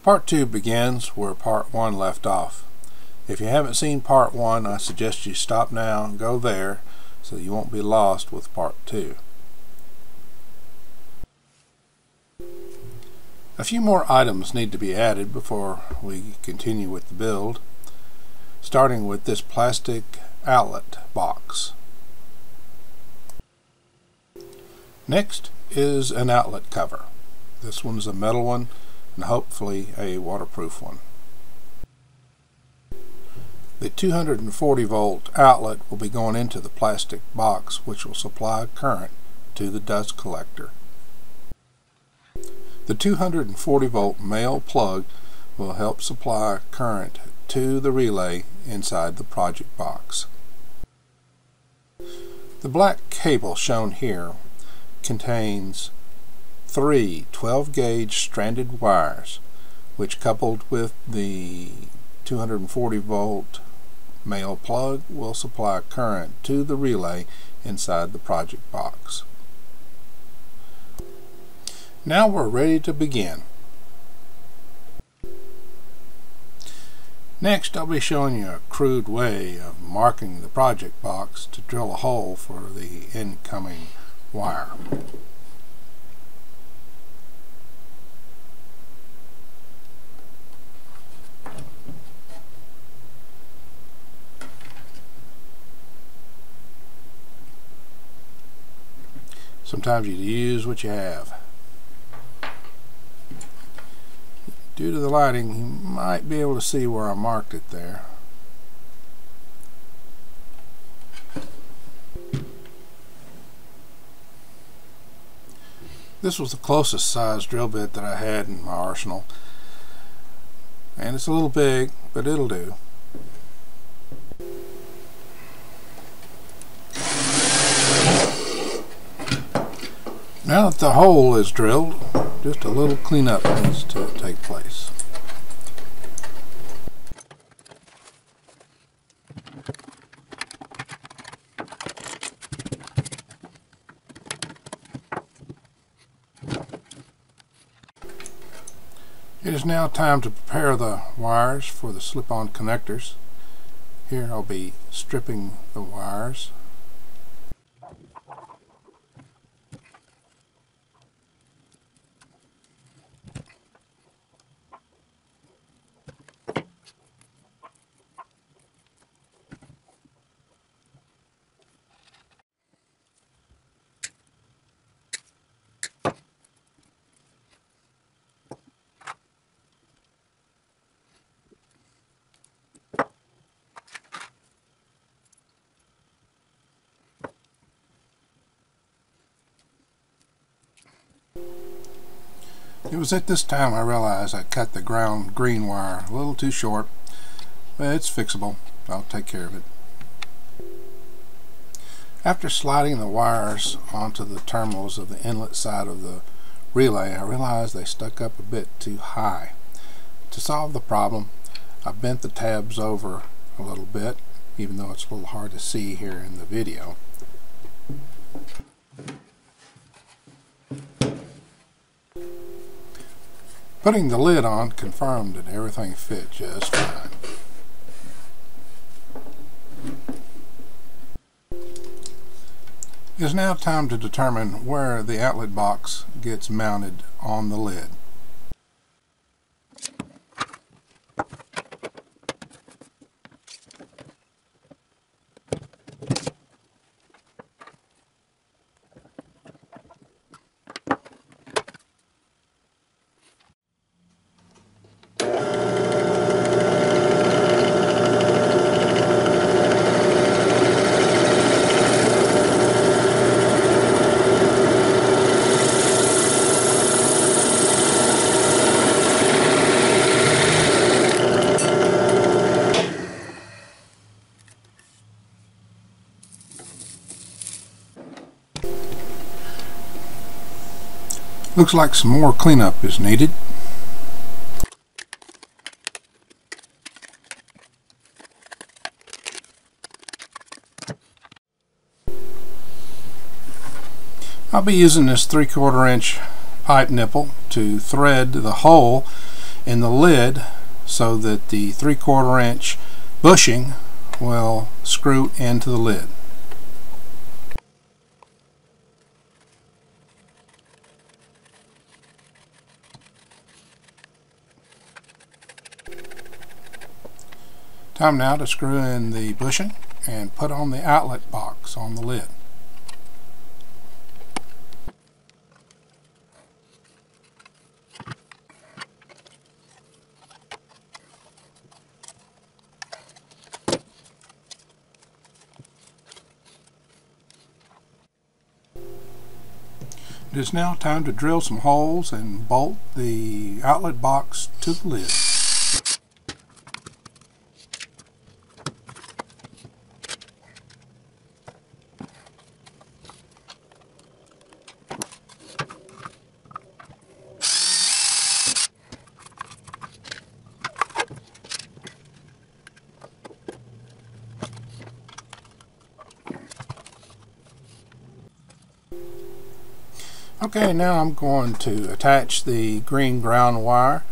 Part 2 begins where Part 1 left off. If you haven't seen Part 1, I suggest you stop now and go there so you won't be lost with Part 2. A few more items need to be added before we continue with the build, starting with this plastic outlet box. Next is an outlet cover. This one's a metal one and hopefully a waterproof one. The 240 volt outlet will be going into the plastic box, which will supply current to the dust collector. The 240 volt male plug will help supply current to the relay inside the project box. The black cable shown here contains 3 12-gauge stranded wires, which coupled with the 240 volt male plug will supply current to the relay inside the project box. Now we're ready to begin. Next, I'll be showing you a crude way of marking the project box to drill a hole for the incoming wire. Sometimes you use what you have. Due to the lighting, you might be able to see where I marked it there. This was the closest size drill bit that I had in my arsenal, and it's a little big, but it'll do. Now that the hole is drilled, just a little cleanup needs to take place. It is now time to prepare the wires for the slip-on connectors. Here I'll be stripping the wires. It was at this time I realized I cut the ground green wire a little too short, but it's fixable. I'll take care of it. After sliding the wires onto the terminals of the inlet side of the relay, I realized they stuck up a bit too high. To solve the problem, I bent the tabs over a little bit, even though it's a little hard to see here in the video. Putting the lid on confirmed that everything fit just fine. It is now time to determine where the outlet box gets mounted on the lid. Looks like some more cleanup is needed. I'll be using this 3/4 inch pipe nipple to thread the hole in the lid so that the 3/4 inch bushing will screw into the lid. Time now to screw in the bushing and put on the outlet box on the lid. It is now time to drill some holes and bolt the outlet box to the lid. Okay, now I'm going to attach the green ground wire,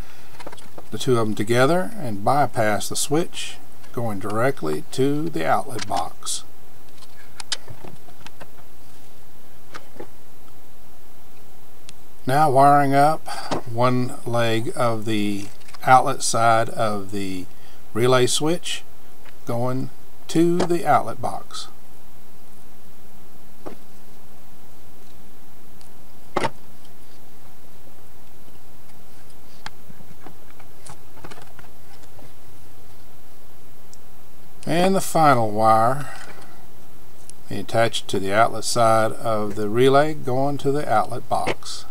the two of them together, and bypass the switch, going directly to the outlet box. Now wiring up one leg of the outlet side of the relay switch, going to the outlet box. And the final wire attached to the outlet side of the relay, going to the outlet box.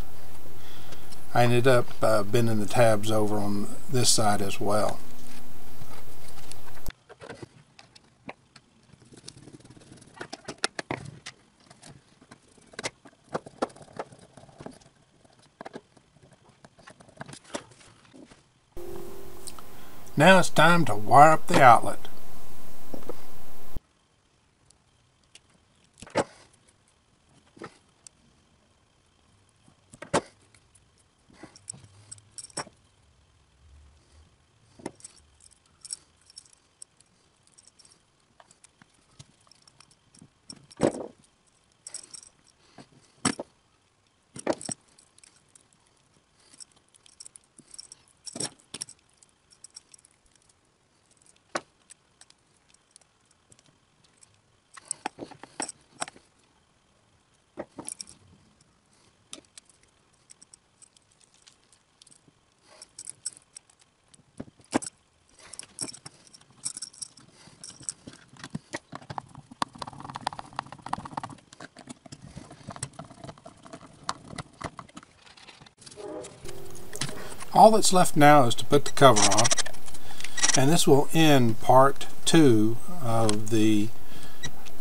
I ended up bending the tabs over on this side as well. Now it's time to wire up the outlet. All that's left now is to put the cover on, and this will end part 2 of the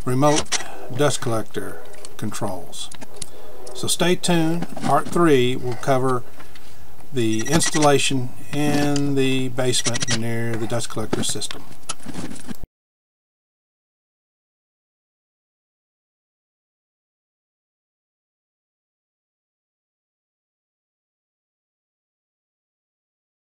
remote dust collector controls. So stay tuned. Part 3 will cover the installation in the basement near the dust collector system.